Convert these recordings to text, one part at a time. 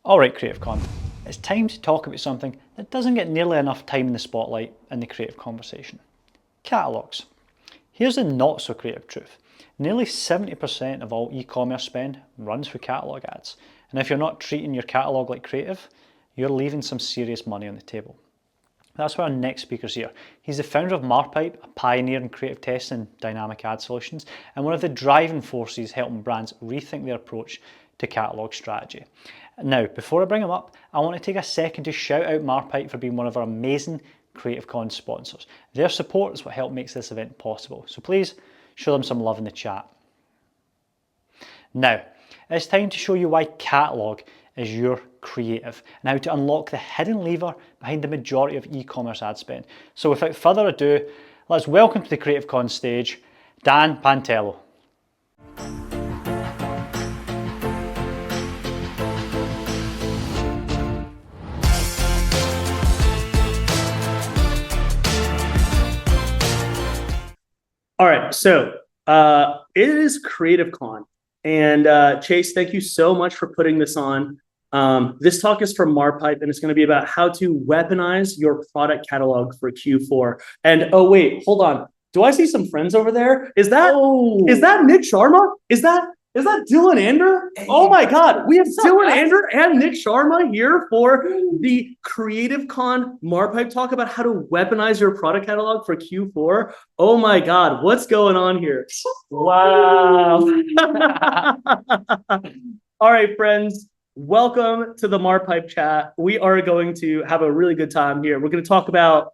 All right, Creative Con, it's time to talk about something that doesn't get nearly enough time in the spotlight in the creative conversation. Catalogues. Here's the not so creative truth. Nearly 70% of all e-commerce spend runs through catalogue ads. And if you're not treating your catalogue like creative, you're leaving some serious money on the table. That's why our next speaker's here. He's the founder of Marpipe, a pioneer in creative testing and dynamic ad solutions, and one of the driving forces helping brands rethink their approach to catalogue strategy. Now, before I bring him up, I want to take a second to shout out Marpipe for being one of our amazing Creative Con sponsors. Their support is what helped makes this event possible, so please show them some love in the chat. Now, it's time to show you why catalogue is your creative and how to unlock the hidden lever behind the majority of e-commerce ad spend. So without further ado, let's welcome to the Creative Con stage, Dan Pantelo. All right, so it is Creative Con, and Chase, thank you so much for putting this on. This talk is from Marpipe, and it's going to be about how to weaponize your product catalog for Q4. And oh wait, hold on. Do I see some friends over there? Is that Nick Sharma? Is that Dylan Ander? Oh my God, we have Dylan Ander and Nick Sharma here for the Creative Con Marpipe talk about how to weaponize your product catalog for Q4. Oh my God, what's going on here? Wow. All right, friends, welcome to the Marpipe chat. We are going to have a really good time here. We're going to talk about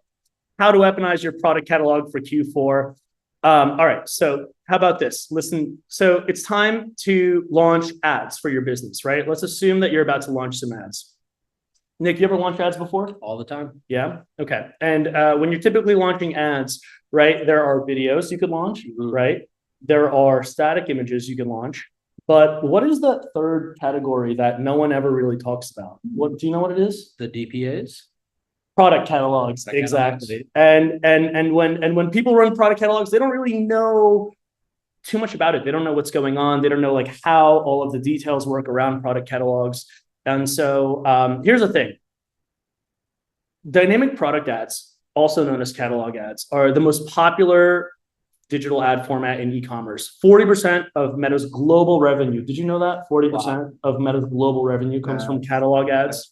how to weaponize your product catalog for Q4. All right, so how about this? Listen, so it's time to launch ads for your business, right? Let's assume that you're about to launch some ads. Nick, you ever launch ads before? All the time. Yeah, okay. And when you're typically launching ads, right, there are videos you could launch, right? There are static images you can launch. But what is the third category that no one ever really talks about? What do you know what it is? The DPAs. Product catalogs, exactly. And when people run product catalogs, they don't really know too much about it. They don't know what's going on. They don't know like how all of the details work around product catalogs. And so here's the thing. Dynamic product ads, also known as catalog ads, are the most popular digital ad format in e-commerce. 40% of Meta's global revenue. Did you know that? 40% of Meta's global revenue comes from catalog ads.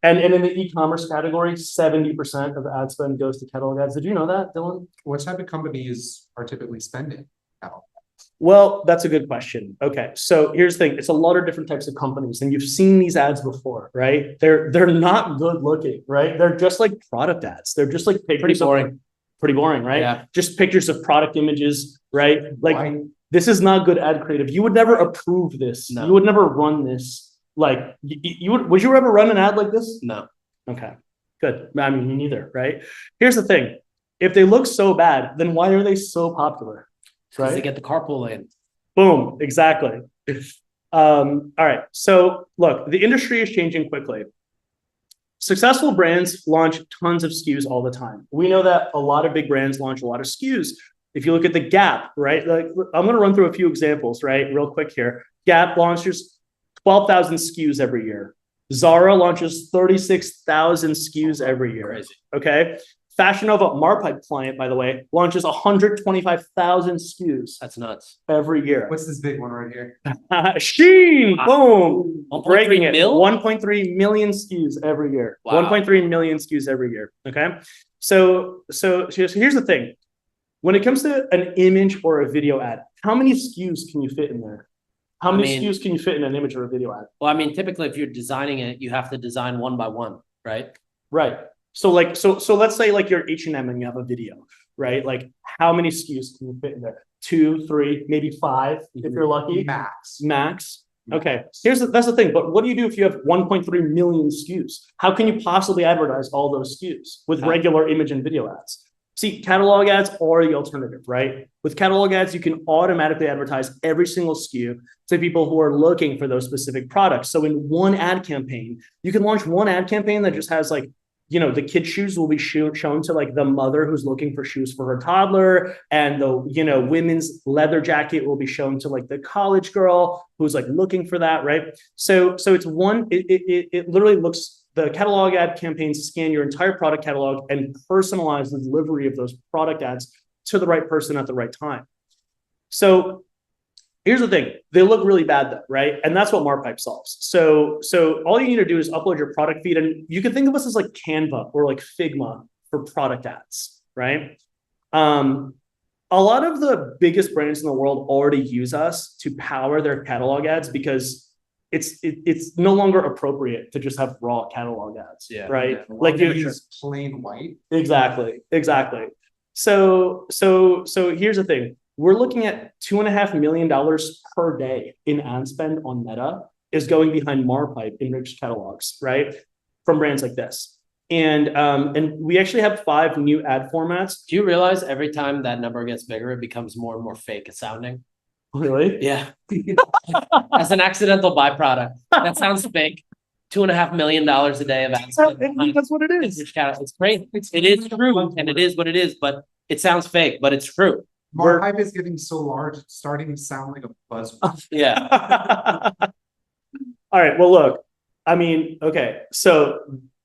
And in the e-commerce category, 70% of ad spend goes to catalog ads. Did you know that, Dylan? What type of companies are typically spending catalog ads? Well, that's a good question. Okay, so here's the thing. It's a lot of different types of companies, and you've seen these ads before, right? They're not good looking, right? They're just like product ads. They're just like Pretty boring. Pretty boring, right? Yeah. Just pictures of product images, right? Like this is not good ad creative. You would never approve this. No. You would never run this. Like would you ever run an ad like this? No. Okay, good. I mean, me neither, right? Here's the thing. If they look so bad, then why are they so popular? Because they get the carpool in. Boom, exactly. All right, so look, the industry is changing quickly. Successful brands launch tons of SKUs all the time. We know that a lot of big brands launch a lot of SKUs. If you look at the Gap, right? Like, I'm going to run through a few examples, right? Real quick here. Gap launches 12,000 SKUs every year. Zara launches 36,000 SKUs every year. Crazy. Okay. Fashion Nova Marpipe client, by the way, launches 125,000 SKUs. That's nuts. Every year. What's this big one right here? Sheen, boom, 1.3 breaking it. mil? 1.3 million SKUs every year. Wow. 1.3 million SKUs every year. Okay, so here's the thing. When it comes to an image or a video ad, how many SKUs can you fit in there? How many SKUs can you fit in an image or a video ad? Well, I mean, typically, if you're designing it, you have to design one by one, right? Right. So let's say like you're H&M and you have a video, right? Like how many SKUs can you fit in there? 2, 3, maybe 5 if you're lucky. Max. Okay. That's the thing. But what do you do if you have 1.3 million SKUs? How can you possibly advertise all those SKUs with regular image and video ads? See, catalog ads are the alternative, right? With catalog ads, you can automatically advertise every single SKU to people who are looking for those specific products. So in one ad campaign, you can launch one ad campaign that just has like the kid shoes will be shown to like the mother who's looking for shoes for her toddler, and the women's leather jacket will be shown to like the college girl who's like looking for that, right? So it's it literally looks, the catalog ad campaigns scan your entire product catalog and personalize the delivery of those product ads to the right person at the right time. So here's the thing, they look really bad though, right? And that's what MarPipe solves. So all you need to do is upload your product feed, and you can think of us as like Canva or like Figma for product ads, right? A lot of the biggest brands in the world already use us to power their catalog ads because it's no longer appropriate to just have raw catalog ads, right? Yeah. Like you use plain white. Exactly. So here's the thing. We're looking at $2.5 million per day in ad spend on Meta is going behind MarPipe enriched catalogs, right? From brands like this. And we actually have 5 new ad formats. Do you realize every time that number gets bigger, it becomes more and more fake sounding? Really? Yeah. As an accidental byproduct. That sounds fake. $2.5 million a day of ad spend. That's what it is. It's crazy. It is true, and it is what it is, but it sounds fake, but it's true. MarPipe is getting so large, it's starting to sound like a buzzword. Yeah. All right. Well, look, I mean, okay. So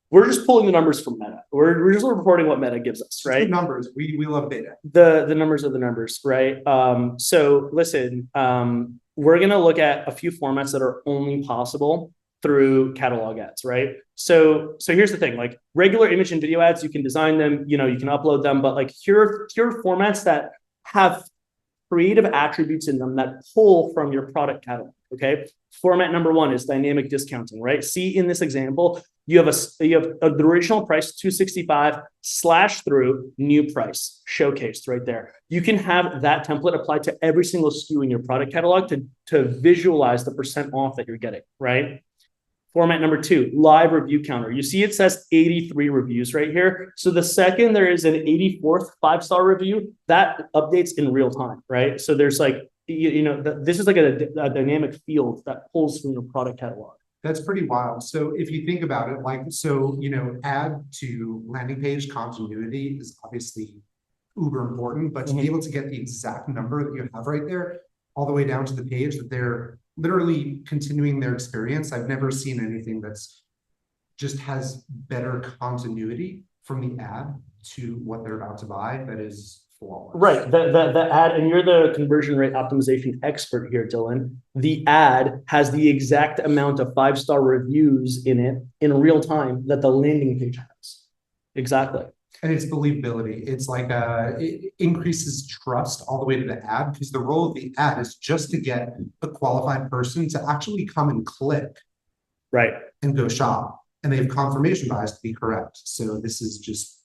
we're just pulling the numbers from Meta. We're just reporting what Meta gives us, right? The numbers. We love data. The numbers are the numbers, right? So listen, we're gonna look at a few formats that are only possible through catalog ads, right? So here's the thing, like regular image and video ads, you can design them, you can upload them, but like here are formats that have creative attributes in them that pull from your product catalog, okay? Format number 1 is dynamic discounting, right? See in this example, you have the original price $265 / through new price showcased right there. You can have that template applied to every single SKU in your product catalog to visualize the % off that you're getting, right? Format number 2, live review counter. You see it says 83 reviews right here. So the second there is an 84th 5-star review, that updates in real time, right? So there's like, this is like a dynamic field that pulls from your product catalog. That's pretty wild. So if you think about it, add to landing page continuity is obviously uber important, but to be able to get the exact number that you have right there, all the way down to the page that they're literally continuing their experience. I've never seen anything that's just has better continuity from the ad to what they're about to buy. That is flawless. Right. The ad, and you're the conversion rate optimization expert here, Dylan. The ad has the exact amount of 5-star reviews in it in real time that the landing page has. Exactly. And it's believability. It's like it increases trust all the way to the ad, because the role of the ad is just to get a qualified person to actually come and click, right, and go shop, and they have confirmation bias to be correct. So this is just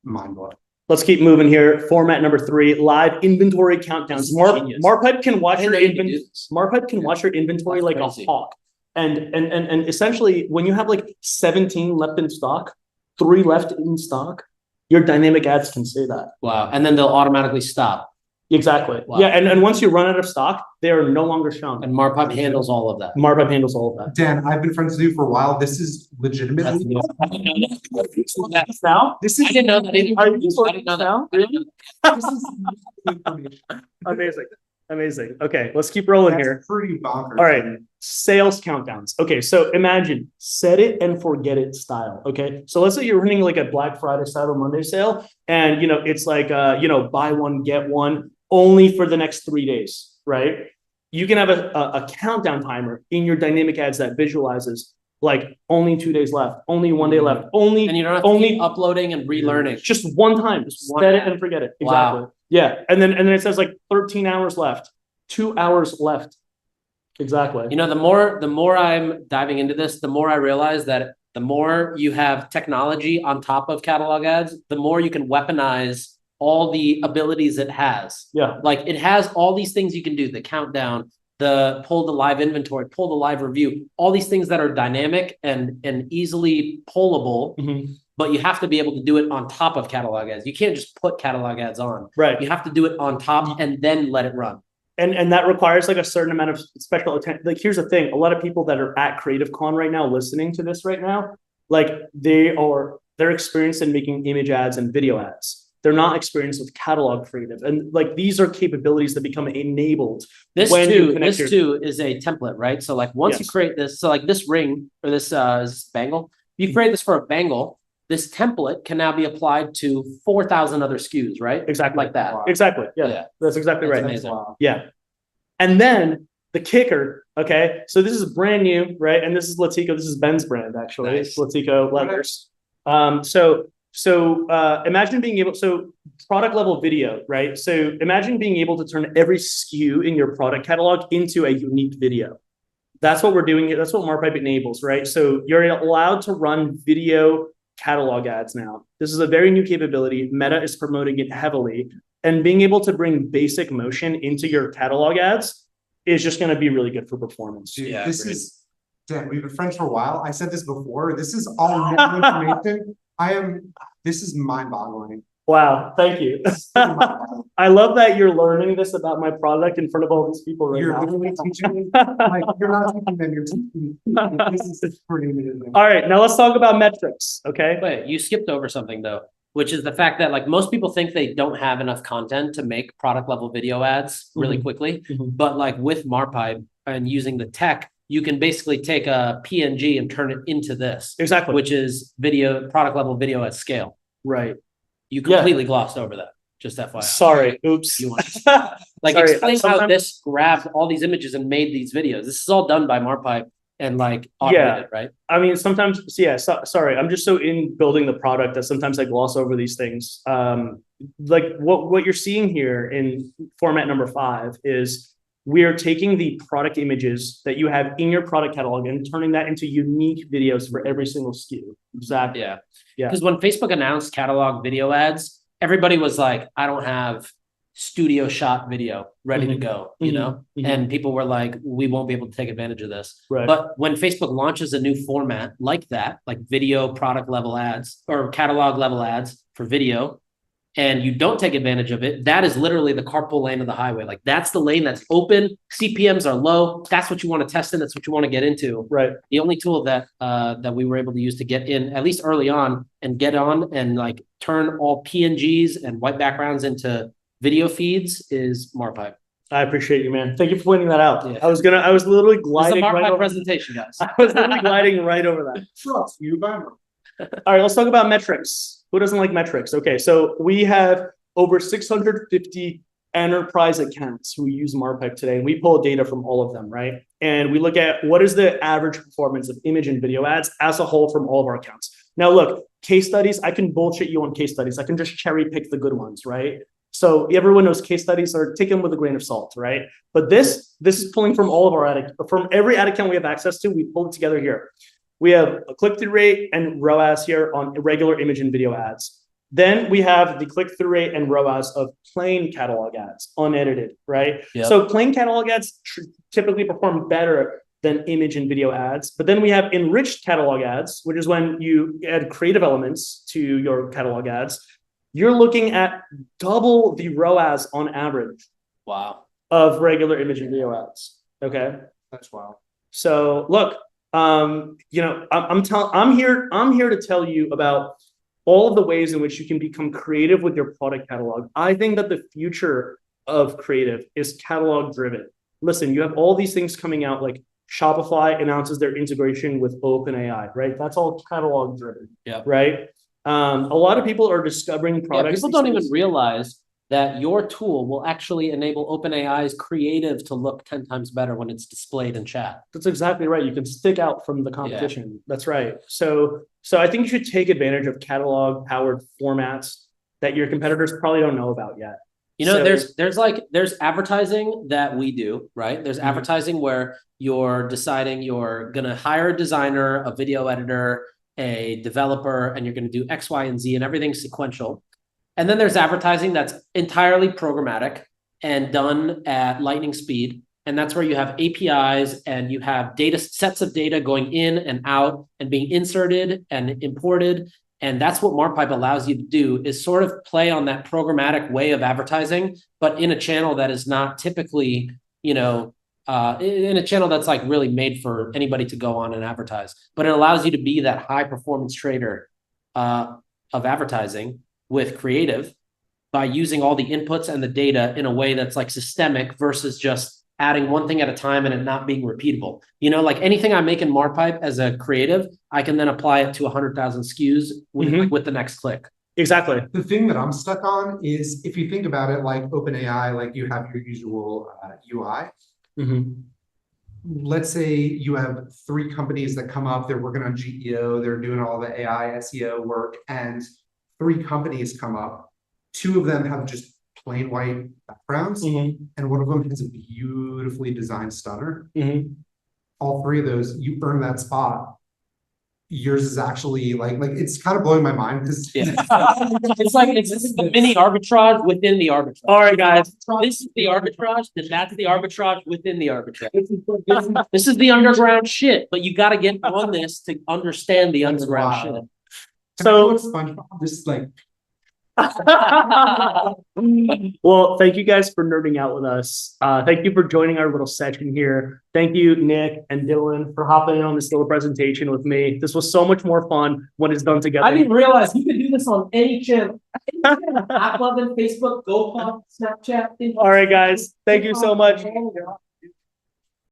mind blowing. Let's keep moving here. Format number 3, live inventory countdowns. MarPipe can watch your inventory. MarPipe can watch your inventory like a hawk, and essentially when you have like 17 left in stock, 3 left in stock, your dynamic ads can say that. Wow. And then they'll automatically stop. Exactly. Wow. Yeah. And once you run out of stock, they are no longer shown. And MarPipe handles all of that. MarPipe handles all of that. Dan, I've been friends with you for a while. This is legitimately. Now? This is. I didn't know that either. Are you I didn't know that. now? Really? This is information. Amazing. Okay, let's keep rolling That's here. pretty bonkers. All right. Sales countdowns. Okay, so imagine set it and forget it style. Okay, so let's say you're running like a Black Friday, Cyber Monday sale, and it's like buy one get one only for the next 3 days, right? You can have a countdown timer in your dynamic ads that visualizes like only 2 days left, only 1 day left, only, and you don't have to keep uploading and relearning. Just one time, just set it and forget it. Exactly. Wow. Yeah, and then it says like 13 hours left, 2 hours left. Exactly. The more I'm diving into this, the more I realize that the more you have technology on top of catalog ads, the more you can weaponize all the abilities it has. Yeah. Like it has all these things you can do, the countdown, the pull the live inventory, pull the live review, all these things that are dynamic and easily pullable. Mm-hmm. But you have to be able to do it on top of catalog ads. You can't just put catalog ads on. Right. You have to do it on top and then let it run. And that requires like a certain amount of special attention. Like, here's the thing. A lot of people that are at Creative Con right now, listening to this right now, like they're they're experienced in making image ads and video ads. They're not experienced with catalog creative. And like these are capabilities that become enabled. This when you too, connect this too is a template, right? So like once you Yes. create this, so like this ring or this bangle, you create this for a bangle, this template can now be applied to 4,000 other SKUs, right? Exactly. Like that. Exactly. Yeah. Yeah. That's exactly That's right. amazing. Yeah. And then the kicker, okay, so this is brand new, right? And this is Latico. This is Ben's brand, actually. Nice. It's Latico leathers. Imagine being able, so product level video, right? So imagine being able to turn every SKU in your product catalog into a unique video. That's what we're doing here. That's what Marpipe enables, right? So you're allowed to run video catalog ads now. This is a very new capability. Meta is promoting it heavily. And being able to bring basic motion into your catalog ads is just going to be really good for performance. Dude, Yeah, this agreed. is, Dan, we've been friends for a while. I said this before. This is all new information. This is mind-boggling. Wow, thank you. I love that you're learning this about my product in front of all these people right You're now. literally teaching me, like, you're not teaching them, you're teaching me. This is pretty amazing. All right, now let's talk about metrics, okay? Wait, you skipped over something though, which is the fact that like most people think they don't have enough content to make product level video ads really Mhm. quickly. Mhm. But like with Marpipe and using the tech, you can basically take a PNG and turn it into this, Exactly. which is video, product level video at scale. Right. You Yeah. completely glossed over that. Just FYI. Sorry, oops. You want Like Sorry, explain how sometimes- this grabbed all these images and made these videos. This is all done by Marpipe and like automated, right? I mean, sometimes, sorry, I'm just so in building the product that sometimes I gloss over these things. Like what you're seeing here in format number 5 is we are taking the product images that you have in your product catalog and turning that into unique videos for every single SKU. Exactly. Yeah. Yeah. Because when Facebook announced catalog video ads, everybody was like, I don't have studio shot video ready to Mhm. go, you Mhm. know? Mhm. And people were like, we won't be able to take advantage of this. Right. But when Facebook launches a new format like that, like video product level ads or catalog level ads for video, and you don't take advantage of it, that is literally the carpool lane of the highway. Like that's the lane that's open, CPMs are low. That's what you want to test in. That's what you want to get into. Right. The only tool that that we were able to use to get in, at least early on, and get on and like turn all PNGs and white backgrounds into video feeds is Marpipe. I appreciate you, man. Thank you for pointing that out. Yeah. I was literally This is a gliding right Marpipe over. presentation, guys. I was literally gliding right over that. Trust you, Bummer. All right, let's talk about metrics. Who doesn't like metrics? Okay, so we have over 650 enterprise accounts who use Marpipe today, and we pull data from all of them, right? And we look at what is the average performance of image and video ads as a whole from all of our accounts. Now, look, case studies, I can bullshit you on case studies. I can just cherry pick the good ones, right? So everyone knows case studies are taken with a grain of salt, right? But this is pulling from all of our from every ad account we have access to. We pull it together here. We have a click-through rate and ROAS here on regular image and video ads. Then we have the click-through rate and ROAS of plain catalog ads, unedited, right? Yep. So plain catalog ads typically perform better than image and video ads. But then we have enriched catalog ads, which is when you add creative elements to your catalog ads. You're looking at double the ROAS on average Wow. of regular image and video ads. Okay. That's wild. So look, I'm here to tell you about all of the ways in which you can become creative with your product catalog. I think that the future of creative is catalog driven. Listen, you have all these things coming out, like Shopify announces their integration with OpenAI, right? That's all catalog driven. Yeah. Right. A lot of people are discovering products. People don't even realize that your tool will actually enable OpenAI's creative to look 10 times better when it's displayed in chat. That's exactly right. You can stick out from the competition. That's right. So I think you should take advantage of catalog powered formats that your competitors probably don't know about yet. You know, So- there's advertising that we do, right? There's Mhm. advertising where you're deciding you're gonna hire a designer, a video editor, a developer, and you're gonna do X, Y, and Z, and everything's sequential. And then there's advertising that's entirely programmatic and done at lightning speed. And that's where you have APIs and you have data sets of data going in and out and being inserted and imported. And that's what Marpipe allows you to do, is sort of play on that programmatic way of advertising, but in a channel that is not typically, you know, in a channel that's like really made for anybody to go on and advertise. But it allows you to be that high performance trader of advertising with creative by using all the inputs and the data in a way that's like systemic versus just adding one thing at a time and it not being repeatable. You know, like anything I make in Marpipe as a creative, I can then apply it to 100,000 SKUs with the next click. Exactly. The thing that I'm stuck on is if you think about it like OpenAI, like you have your usual UI. Let's say you have 3 companies that come up, they're working on GEO, they're doing all the AI SEO work, and 3 companies come up. 2 of them have just plain white backgrounds, and one of them has a beautifully designed stunner. All 3 of those, you earn that spot. Yours is actually like it's kind of blowing my mind because it's like this is the mini arbitrage within the arbitrage. All right, guys. This is the arbitrage, then that's the arbitrage within the arbitrage. This is the underground shit, but you got to get on this to understand the underground shit. So SpongeBob just like well, thank you guys for nerding out with us. Thank you for joining our little session here. Thank you, Nick and Dylan, for hopping in on this little presentation with me. This was so much more fun when it's done together. I didn't realize you could do this on any channel. AppLovin, Facebook, GoPuff, Snapchat. All right, guys. Thank you so much.